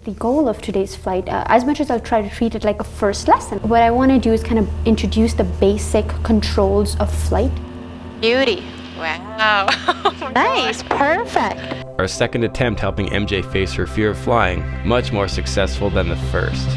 The goal of today's flight, as much as I'll try to treat it like a first lesson, what I want to do is kind of introduce the basic controls of flight. Beauty. Wow. Nice. Perfect. Our second attempt helping MJ face her fear of flying, much more successful than the first.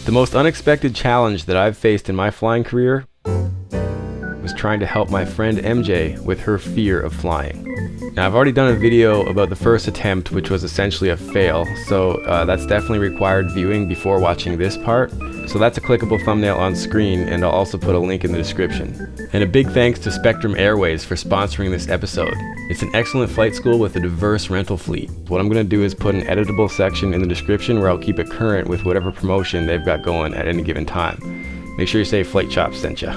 The most unexpected challenge that I've faced in my flying career was trying to help my friend MJ with her fear of flying. Now, I've already done a video about the first attempt, which was essentially a fail, so that's definitely required viewing before watching this part. So that's a clickable thumbnail on screen, and I'll also put a link in the description. And a big thanks to Spectrum Airways for sponsoring this episode. It's an excellent flight school with a diverse rental fleet. What I'm going to do is put an editable section in the description where I'll keep it current with whatever promotion they've got going at any given time. Make sure you say Flight Chops sent ya.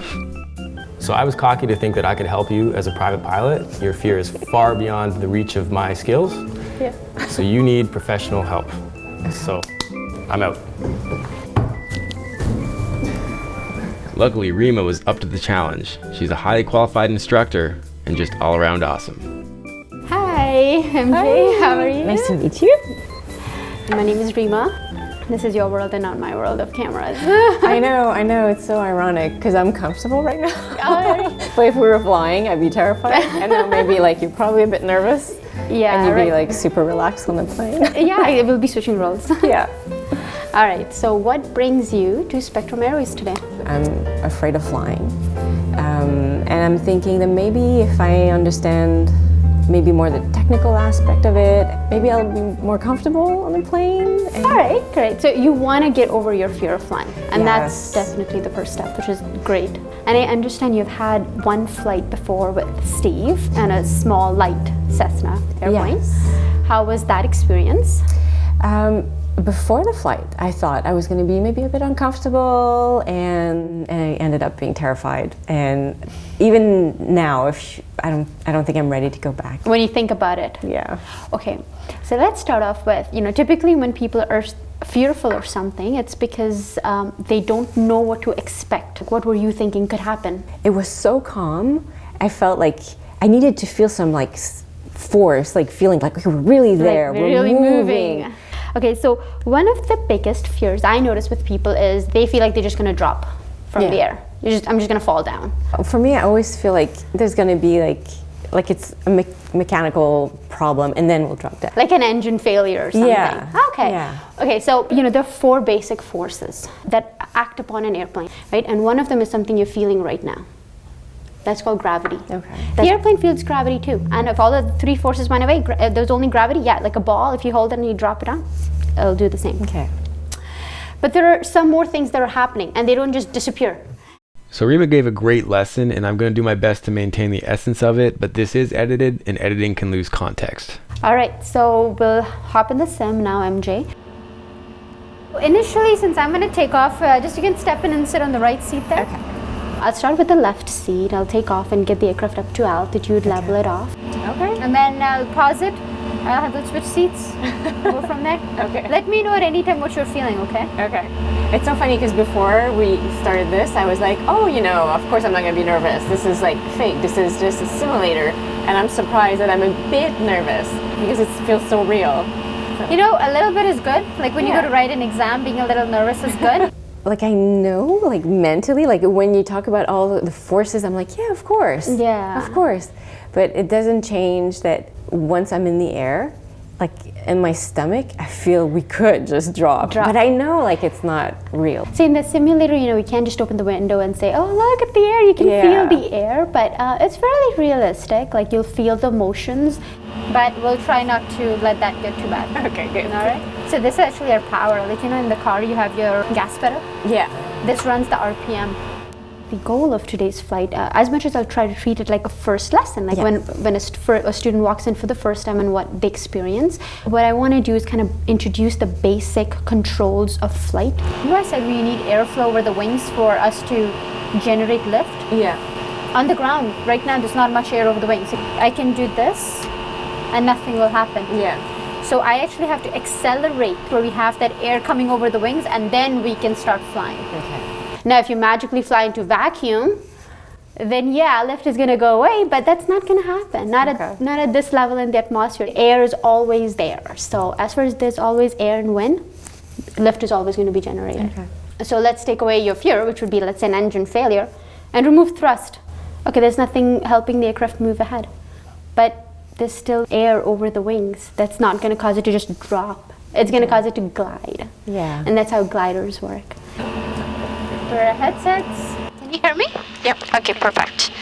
So I was cocky to think that I could help you as a private pilot. Your fear is far beyond the reach of my skills. Yeah. So you need professional help. So I'm out. Luckily, Rima was up to the challenge. She's a highly qualified instructor and just all around awesome. Hi, MJ. How are you? Nice to meet you. My name is Rima. This is your world and not my world of cameras. I know, it's so ironic because I'm comfortable right now. But if we were flying, I'd be terrified. And then maybe like you're probably a bit nervous. Yeah, and you'd right. be like super relaxed on the plane. Yeah, I will be switching roles. Yeah. All right, so what brings you to Spectrum Airways today? I'm afraid of flying. And I'm thinking that maybe if I understand maybe more the technical aspect of it, maybe I'll be more comfortable on the plane. All right, great. So you want to get over your fear of flying, and Yes. that's definitely the first step, which is great. And I understand you've had one flight before with Steve and a small light Cessna airplane. Yes. How was that experience? Before the flight, I thought I was going to be maybe a bit uncomfortable, and I ended up being terrified. And even now, I don't think I'm ready to go back. When you think about it. Yeah. Okay, so let's start off with, typically when people are fearful of something, it's because they don't know what to expect. What were you thinking could happen? It was so calm. I felt like I needed to feel some like force, like feeling like we're really there, Like, we're really moving. Okay, so one of the biggest fears I notice with people is they feel like they're just gonna drop from the air. I'm just gonna fall down. For me, I always feel like there's gonna be like it's a mechanical problem, and then we'll drop down. Like an engine failure or something. Yeah. Okay. Yeah. Okay, so there are 4 basic forces that act upon an airplane, right? And one of them is something you're feeling right now. That's called gravity. Okay. The airplane feels gravity too. And if all the 3 forces went away, there's only gravity. Yeah, like a ball, if you hold it and you drop it down, it'll do the same. Okay. But there are some more things that are happening, and they don't just disappear. So Rima gave a great lesson, and I'm going to do my best to maintain the essence of it, but this is edited, and editing can lose context. All right, so we'll hop in the sim now, MJ. Initially, since I'm going to take off, just you can step in and sit on the right seat there. Okay. I'll start with the left seat. I'll take off and get the aircraft up to altitude, level it off. Okay. And then I'll pause it. I'll have to switch seats. Go from there. Okay. Let me know at any time what you're feeling, okay? Okay. It's so funny because before we started this, I was like, oh, of course I'm not going to be nervous. This is like fake. This is just a simulator. And I'm surprised that I'm a bit nervous because it feels so real. So. A little bit is good. Like when you go to write an exam, being a little nervous is good. Like I know, like mentally, like when you talk about all the forces, I'm like, yeah, of course. Yeah. Of course. But it doesn't change that once I'm in the air, like in my stomach, I feel we could just drop. But I know like it's not real. See, in the simulator, we can't just open the window and say, oh, look at the air. You can feel the air, but it's fairly realistic. Like you'll feel the motions, but we'll try not to let that get too bad. Okay, good. All right. So this is actually our power. Like, in the car, you have your gas pedal. Yeah. This runs the RPM. The goal of today's flight, as much as I'll try to treat it like a first lesson, like when a student walks in for the first time and what they experience, what I want to do is kind of introduce the basic controls of flight. I said we need airflow over the wings for us to generate lift. Yeah. On the ground, right now, there's not much air over the wings. I can do this and nothing will happen. Yeah. So I actually have to accelerate where we have that air coming over the wings, and then we can start flying. Okay. Now, if you magically fly into vacuum, then yeah, lift is going to go away, but that's not going to happen. Not at this level in the atmosphere. Air is always there. So as far as there's always air and wind, lift is always going to be generated. Okay. So let's take away your fear, which would be, let's say, an engine failure, and remove thrust. Okay, there's nothing helping the aircraft move ahead, but there's still air over the wings. That's not going to cause it to just drop. It's going to cause it to glide. Yeah. And that's how gliders work. For our headsets. Can you hear me? Yep. Okay, perfect.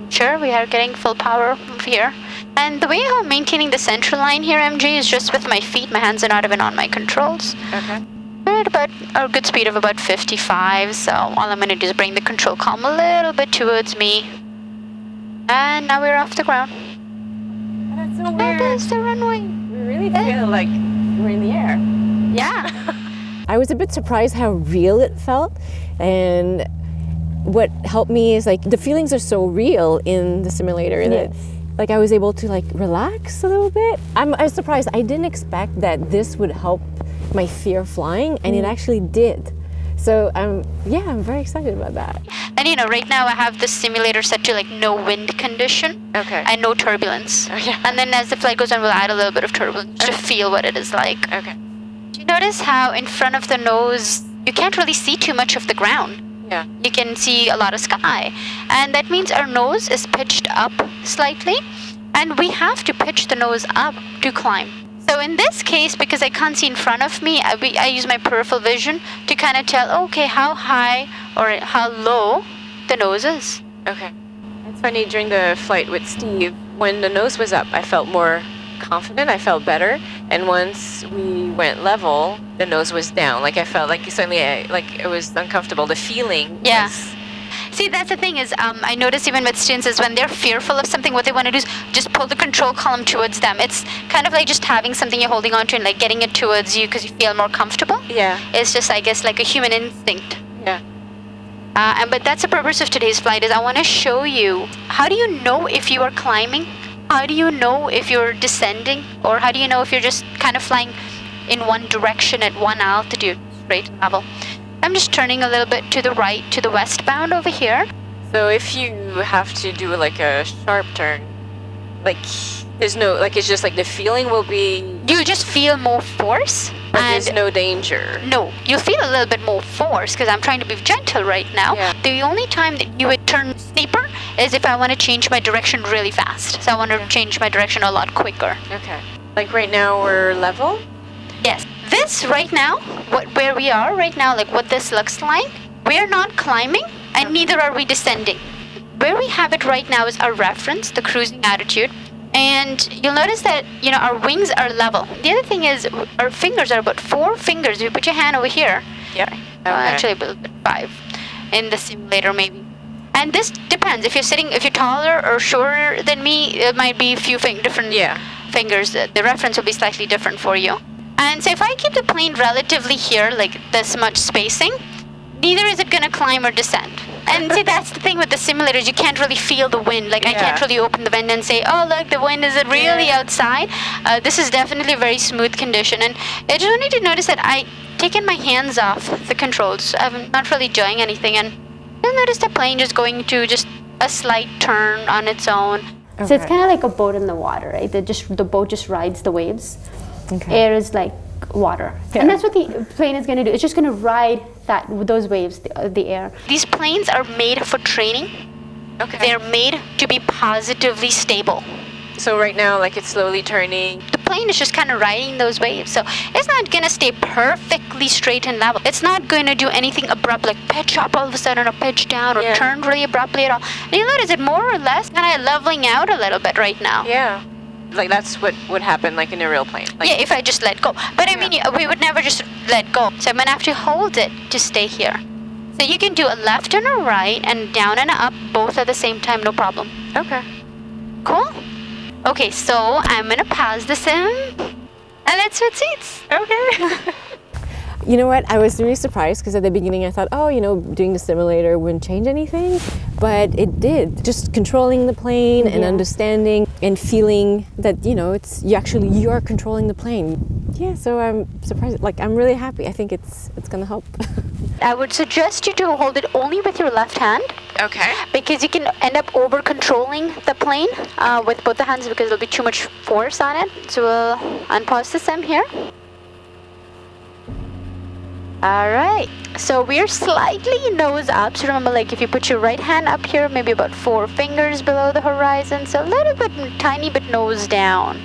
Sure, we are getting full power here. And the way I'm maintaining the center line here, MJ, is just with my feet. My hands are not even on my controls. Okay. We're at about a good speed of about 55, so all I'm going to do is bring the control column a little bit towards me. And now we're off the ground. That's so That weird. is the runway. We really feel like we're in the air. Yeah. I was a bit surprised how real it felt, and what helped me is like the feelings are so real in the simulator that like I was able to like relax a little bit. I was surprised. I didn't expect that this would help my fear of flying, and it actually did. So I'm very excited about that. And you know, right now I have the simulator set to like no wind condition. Okay. And no turbulence. Oh, yeah. And then as the flight goes on, we'll add a little bit of turbulence to feel what it is like. Okay. Do you notice how in front of the nose, you can't really see too much of the ground? Yeah. You can see a lot of sky. And that means our nose is pitched up slightly. And we have to pitch the nose up to climb. So in this case, because I can't see in front of me, I use my peripheral vision to kind of tell, okay, how high or how low the nose is. Okay. It's funny, during the flight with Steve, when the nose was up, I felt more confident, I felt better. And once we went level, the nose was down. Like I felt like suddenly, it was uncomfortable. The feeling was... See, that's the thing is, I notice even with students is when they're fearful of something, what they want to do is just pull the control column towards them. It's kind of like just having something you're holding on to and like getting it towards you because you feel more comfortable. Yeah. It's just, I guess, like a human instinct. Yeah. But that's the purpose of today's flight is I want to show you, how do you know if you are climbing? How do you know if you're descending? Or how do you know if you're just kind of flying in one direction at one altitude, straight level? I'm just turning a little bit to the right, to the westbound over here. So if you have to do like a sharp turn, like there's no, like it's just like the feeling will be... You'll just feel more force. But there's no danger. No, you'll feel a little bit more force because I'm trying to be gentle right now. Yeah. The only time that you would turn steeper is if I want to change my direction really fast. So I want to change my direction a lot quicker. Okay. Like right now we're level? Yes. This right now, where we are right now, like what this looks like, we're not climbing and neither are we descending. Where we have it right now is our reference, the cruising attitude. And you'll notice that, you know, our wings are level. The other thing is our fingers are about 4 fingers. You put your hand over here. Yep. Okay. Actually, a little bit 5 in the simulator maybe. And this depends. If you're taller or shorter than me, it might be a few different fingers. The reference will be slightly different for you. And so if I keep the plane relatively here, like this much spacing, neither is it going to climb or descend. And see, that's the thing with the simulators. You can't really feel the wind. Like, I can't really open the wind and say, oh, look, the wind is really outside. This is definitely a very smooth condition. And I just wanted to notice that I taken my hands off the controls. I'm not really doing anything. And you'll notice the plane just going to just a slight turn on its own. Okay. So it's kind of like a boat in the water, right? The boat just rides the waves. Okay. Air is like water. Yeah. And that's what the plane is going to do. It's just going to ride those waves, the air. These planes are made for training. Okay. They're made to be positively stable. So right now, like it's slowly turning. The plane is just kind of riding those waves. So it's not going to stay perfectly straight and level. It's not going to do anything abrupt, like pitch up all of a sudden or pitch down or turn really abruptly at all. And you'll notice it more or less kind of leveling out a little bit right now. Yeah. Like that's what would happen like in a real plane. Like, yeah, if I just let go. But I mean, we would never just let go. So I'm going to have to hold it to stay here. So you can do a left and a right and down and up both at the same time, no problem. Okay. Cool? Okay, so I'm going to pause the sim and let's switch seats. Okay. You know what? I was really surprised because at the beginning I thought, oh, you know, doing the simulator wouldn't change anything, but it did. Just controlling the plane and understanding and feeling that, you know, you are controlling the plane. Yeah, so I'm surprised. Like, I'm really happy. I think it's going to help. I would suggest you to hold it only with your left hand. Okay. Because you can end up over controlling the plane with both the hands because there'll be too much force on it. So we'll unpause the sim here. Alright, so we're slightly nose up. So remember, like if you put your right hand up here, maybe about 4 fingers below the horizon. So a little bit, tiny bit nose down.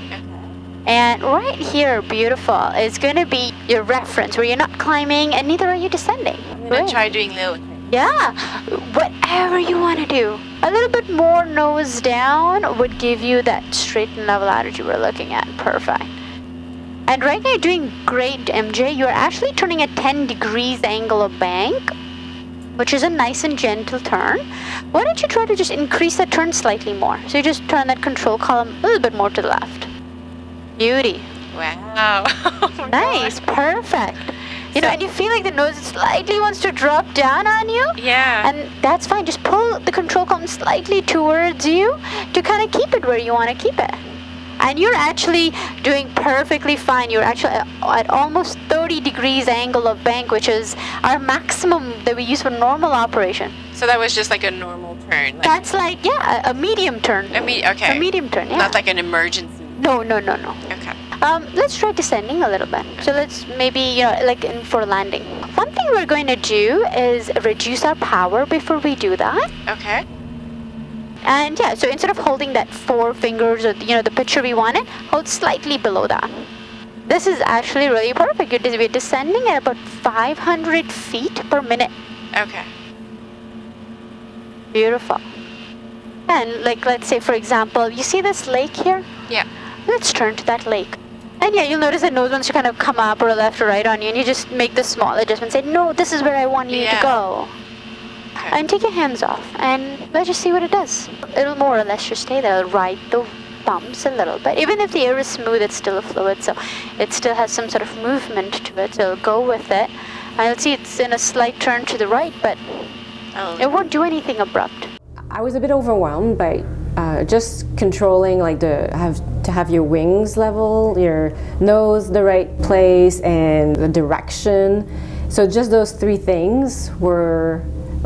And right here, beautiful, is going to be your reference where you're not climbing and neither are you descending. I'm going to try doing little. Yeah, whatever you want to do. A little bit more nose down would give you that straight and level attitude we're looking at. Perfect. And right now you're doing great, MJ. You're actually turning a 10 degrees angle of bank, which is a nice and gentle turn. Why don't you try to just increase that turn slightly more? So you just turn that control column a little bit more to the left. Beauty. Wow. Oh nice, God. Perfect. You know, and you feel like the nose slightly wants to drop down on you. Yeah. And that's fine. Just pull the control column slightly towards you to kind of keep it where you want to keep it. And you're actually doing perfectly fine. You're actually at almost 30 degrees angle of bank, which is our maximum that we use for normal operation. So that was just like a normal turn. Like That's like, yeah, a medium turn. okay. A medium turn, yeah. Not like an emergency. No. Okay. Let's try descending a little bit. So let's maybe, you know, like for landing. One thing we're going to do is reduce our power before we do that. Okay. And yeah, so instead of holding that 4 fingers or, you know, the picture we wanted, hold slightly below that. This is actually really perfect. We're descending at about 500 feet per minute. Okay. Beautiful. And like, let's say, for example, you see this lake here? Yeah. Let's turn to that lake. And yeah, you'll notice that nose wants to kind of come up or left or right on you, and you just make the small adjustment. Say, no, this is where I want you to go. Okay. And take your hands off, and let's just see what it does. It'll more or less just stay there. It'll ride the bumps a little bit. Even if the air is smooth, it's still a fluid, so it still has some sort of movement to it, so it'll go with it. And you'll see it's in a slight turn to the right, but it won't do anything abrupt. I was a bit overwhelmed by just controlling, like to have your wings level, your nose the right place, and the direction. So just those 3 things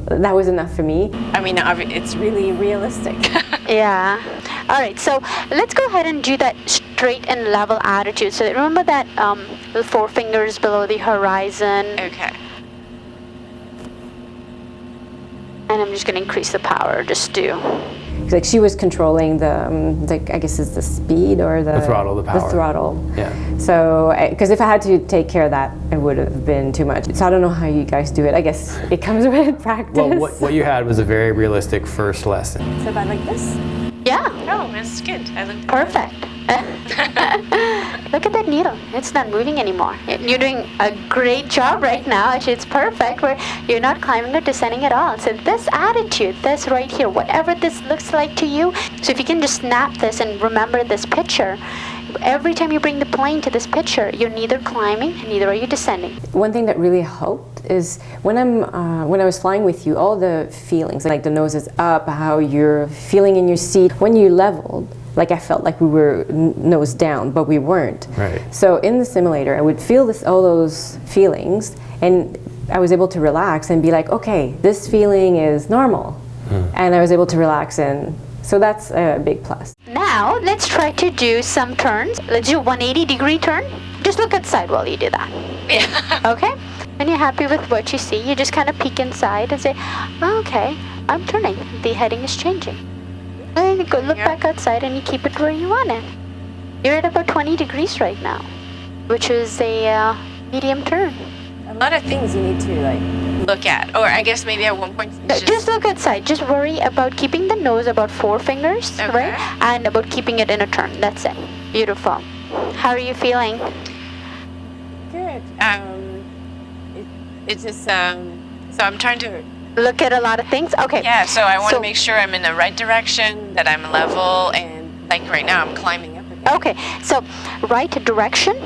that was enough for me. I mean, it's really realistic. Yeah. All right, so let's go ahead and do that straight and level attitude. So remember that the 4 fingers below the horizon. Okay. And I'm just going to increase the power, just do. Like she was controlling the I guess it's the speed or the throttle, the power. The throttle. Yeah. So, because if I had to take care of that, it would have been too much. So I don't know how you guys do it. I guess it comes with practice. Well, what you had was a very realistic first lesson. So about like this? Yeah. Oh, that's good. I looked Perfect. Look at that needle. It's not moving anymore. You're doing a great job right now. Actually, it's perfect where you're not climbing or descending at all. So this attitude, this right here, whatever this looks like to you, so if you can just snap this and remember this picture, every time you bring the plane to this picture, you're neither climbing, neither are you descending. One thing that really helped is when I was flying with you, all the feelings, like the nose is up, how you're feeling in your seat, when you leveled, like I felt like we were nose down, but we weren't. Right. So in the simulator, I would feel all those feelings, and I was able to relax and be like, okay, this feeling is normal. And I was able to relax, and so that's a big plus. Now, let's try to do some turns. Let's do a 180-degree turn. Just look outside while you do that. Yeah. Okay? When you're happy with what you see, you just kind of peek inside and say, okay, I'm turning. The heading is changing. And you go look back outside and you keep it where you want it. You're at about 20 degrees right now, which is a medium turn. A lot of things you need to like look at, or I guess maybe at one point Just look outside. Just worry about keeping the nose about 4 fingers, right? And about keeping it in a turn. That's it. Beautiful. How are you feeling? Good. It's just so I'm trying to look at a lot of things. Okay. Yeah. So I want to make sure I'm in the right direction, that I'm level, and like right now I'm climbing up again. Okay, so right direction,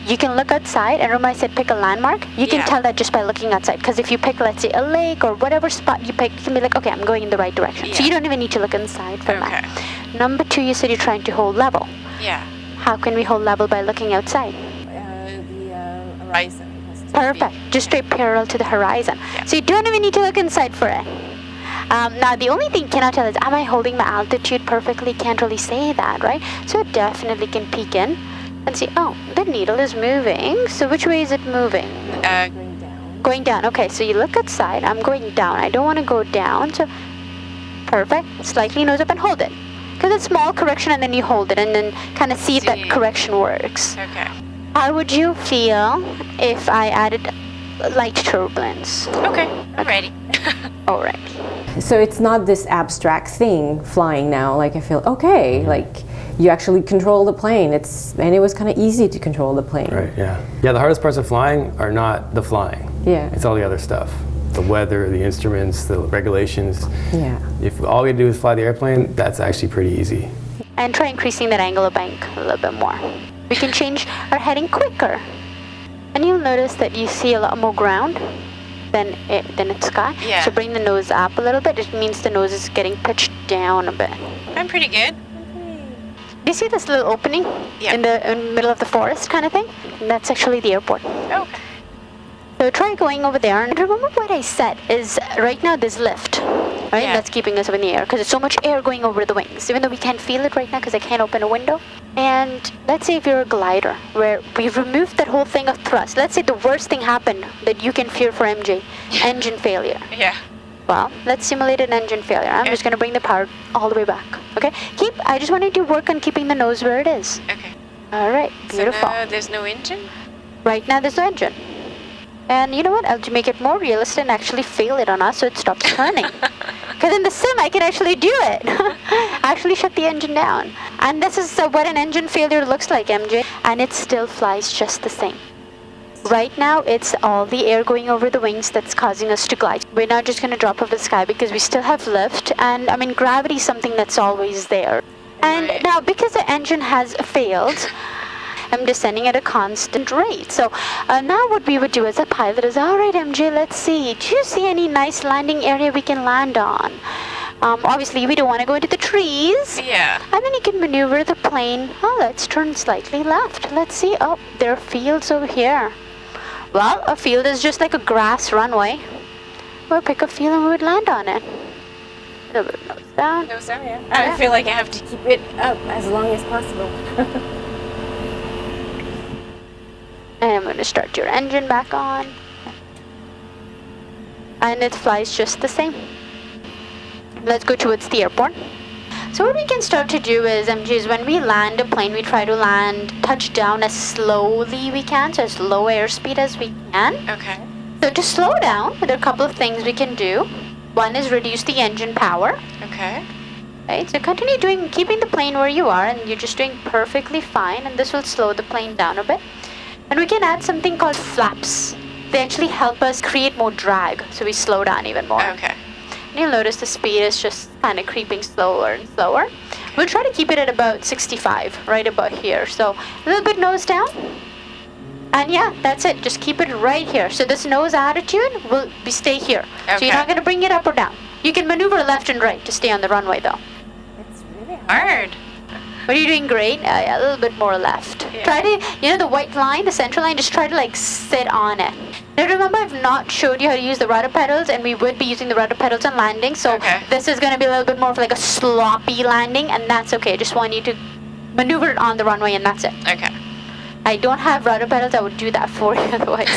you can look outside, and remember I said pick a landmark? You can tell that just by looking outside, because if you pick, let's say, a lake or whatever spot you pick, you can be like, okay, I'm going in the right direction. So you don't even need to look inside for that. Number 2, you said you're trying to hold level. Yeah. How can we hold level by looking outside? The horizon has to Perfect. Just straight parallel to the horizon. Yeah. So you don't even need to look inside for it. Now, the only thing you cannot tell is, am I holding my altitude perfectly? Can't really say that, right? So it definitely can peek in and see, oh, the needle is moving. So which way is it moving? Going down. Going down. Okay, so you look outside. I'm going down. I don't want to go down. So perfect. Slightly nose up and hold it. Because it's small correction and then you hold it and then kind of see if that correction works. Okay. How would you feel if I added light turbulence? Okay. I'm ready. All right. So it's not this abstract thing flying now. Like I feel okay. Like you actually control the plane. And it was kind of easy to control the plane. Right, yeah. Yeah, the hardest parts of flying are not the flying. Yeah. It's all the other stuff. The weather, the instruments, the regulations. Yeah. If all we do is fly the airplane, that's actually pretty easy. And try increasing that angle of bank a little bit more. We can change our heading quicker. And you'll notice that you see a lot more ground than it's sky. Yeah. So bring the nose up a little bit. It means the nose is getting pitched down a bit. I'm pretty good. Do you see this little opening in the middle of the forest kind of thing? And that's actually the airport. Okay. So try going over there. And remember what I said is right now there's lift, right? Yeah. That's keeping us up in the air because there's so much air going over the wings, even though we can't feel it right now because I can't open a window. And let's say if you're a glider where we've removed that whole thing of thrust. Let's say the worst thing happened that you can fear for MJ, engine failure. Yeah. Well, let's simulate an engine failure. I'm just going to bring the power all the way back. Okay? I just wanted to work on keeping the nose where it is. Okay. All right. Beautiful. So now there's no engine? Right now there's no engine. And you know what? I'll make it more realistic and actually fail it on us so it stops turning. Because in the sim, I can actually do it. Actually shut the engine down. And this is what an engine failure looks like, MJ. And it still flies just the same. Right now, it's all the air going over the wings that's causing us to glide. We're not just going to drop off the sky because we still have lift. And I mean, gravity is something that's always there. And now, because the engine has failed, I'm descending at a constant rate. So now what we would do as a pilot is, all right, MJ, let's see. Do you see any nice landing area we can land on? Obviously, we don't want to go into the trees. Yeah. And then you can maneuver the plane. Oh, let's turn slightly left. Let's see. Oh, there are fields over here. Well, a field is just like a grass runway. We'll pick a field and we would land on it. A little bit nose down. No, sorry. I feel like I have to keep it up as long as possible. And I'm going to start your engine back on. And it flies just the same. Let's go towards the airport. So what we can start to do is, MG, is when we land a plane, we try to touch down as slowly we can, so as low airspeed as we can. Okay. So to slow down, there are a couple of things we can do. One is reduce the engine power. Okay. Right, so continue keeping the plane where you are, and you're just doing perfectly fine, and this will slow the plane down a bit. And we can add something called flaps. They actually help us create more drag, so we slow down even more. Okay. And you'll notice the speed is just kind of creeping slower and slower. We'll try to keep it at about 65, right about here. So a little bit nose down. And yeah, that's it. Just keep it right here. So this nose attitude will stay here. Okay. So you're not going to bring it up or down. You can maneuver left and right to stay on the runway though. It's really hard. But you're doing great. Yeah, a little bit more left. Yeah. Try to, the white line, the center line, just try to sit on it. Now remember, I've not showed you how to use the rudder pedals, and we would be using the rudder pedals on landing. So this is going to be a little bit more of like a sloppy landing, and that's okay. Just want you to maneuver it on the runway, and that's it. Okay. I don't have rudder pedals. I would do that for you otherwise.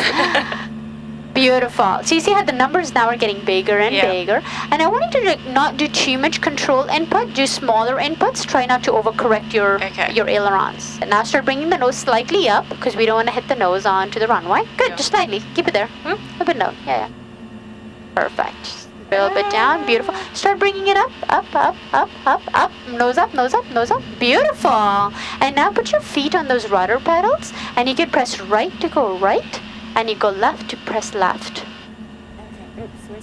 Beautiful. So you see how the numbers now are getting bigger and bigger. And I want you to not do too much control input. Do smaller inputs. Try not to overcorrect your ailerons. And now start bringing the nose slightly up because we don't want to hit the nose onto the runway. Good. Just slightly. Keep it there. A little bit down. Yeah. Perfect. A little bit down. Beautiful. Start bringing it up. Up, up, up, up, up. Nose up, nose up, nose up. Beautiful. And now put your feet on those rudder pedals. And you can press right to go right. And you go left to press left.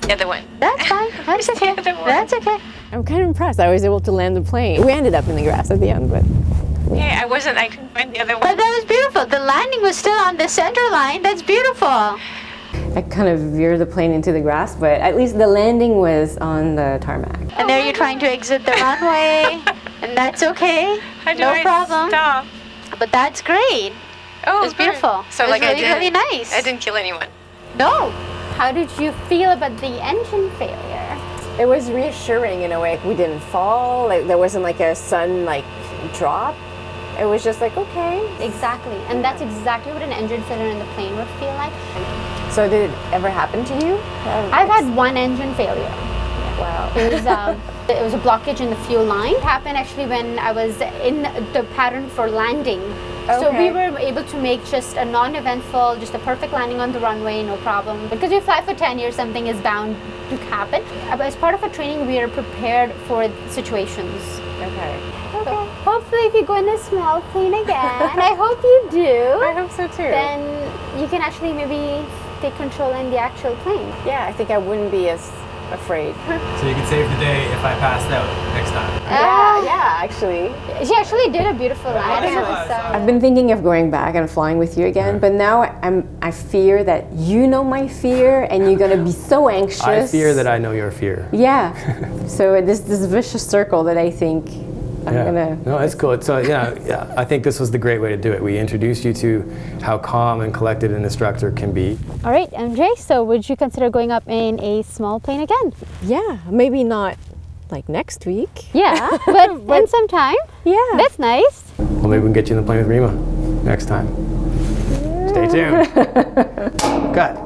The other one. That's fine. That's okay. That's okay. I'm kind of impressed. I was able to land the plane. We ended up in the grass at the end, but... Yeah, I couldn't find the other one. But that was beautiful. The landing was still on the center line. That's beautiful. I kind of veered the plane into the grass, but at least the landing was on the tarmac. And there you're trying to exit the runway. And that's okay. How do no I problem. stop? But that's great. Oh, It was beautiful. So it was like really, really nice. I didn't kill anyone. No. How did you feel about the engine failure? It was reassuring in a way. We didn't fall. Like, there wasn't like a sudden like drop. It was just like, okay. Exactly, and that's exactly what an engine failure in the plane would feel like. So did it ever happen to you? I've had one engine failure. Wow. It was a blockage in the fuel line. It happened actually when I was in the pattern for landing. So we were able to make just a non-eventful, just a perfect landing on the runway, no problem. Because we fly for 10 years, something is bound to happen. But as part of our training, we are prepared for situations. Okay. So hopefully if you go in a small plane again, and I hope you do, I hope so too. then you can actually maybe take control in the actual plane. Yeah, I think I wouldn't be as afraid. So you can save the day if I passed out next time. Yeah, actually. She actually did a beautiful landing. I've been thinking of going back and flying with you again, but now I fear that you know my fear and you're gonna be so anxious. I fear that I know your fear. Yeah. So this vicious circle that I think I'm gonna. No, it's cool. So yeah, I think this was the great way to do it. We introduced you to how calm and collected an instructor can be. All right, MJ, so would you consider going up in a small plane again? Yeah, maybe not like next week. Yeah, but in some time. Yeah. That's nice. Well, maybe we can get you in the plane with Rima next time. Stay tuned. Cut.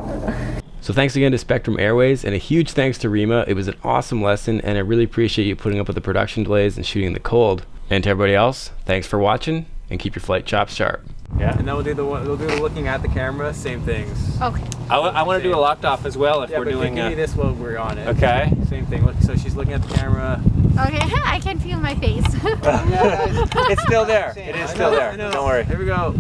So thanks again to Spectrum Airways, and a huge thanks to Rima. It was an awesome lesson, and I really appreciate you putting up with the production delays and shooting in the cold. And to everybody else, thanks for watching, and keep your flight chops sharp. Yeah, and then we'll do the looking at the camera, same things. Okay. I want to do a locked off as well if Yeah, we're but doing. give me this while we're on it. Okay. Same thing. Look, so she's looking at the camera. Okay, I can feel my face. It's still there. It is still there. I know. Don't worry. Here we go.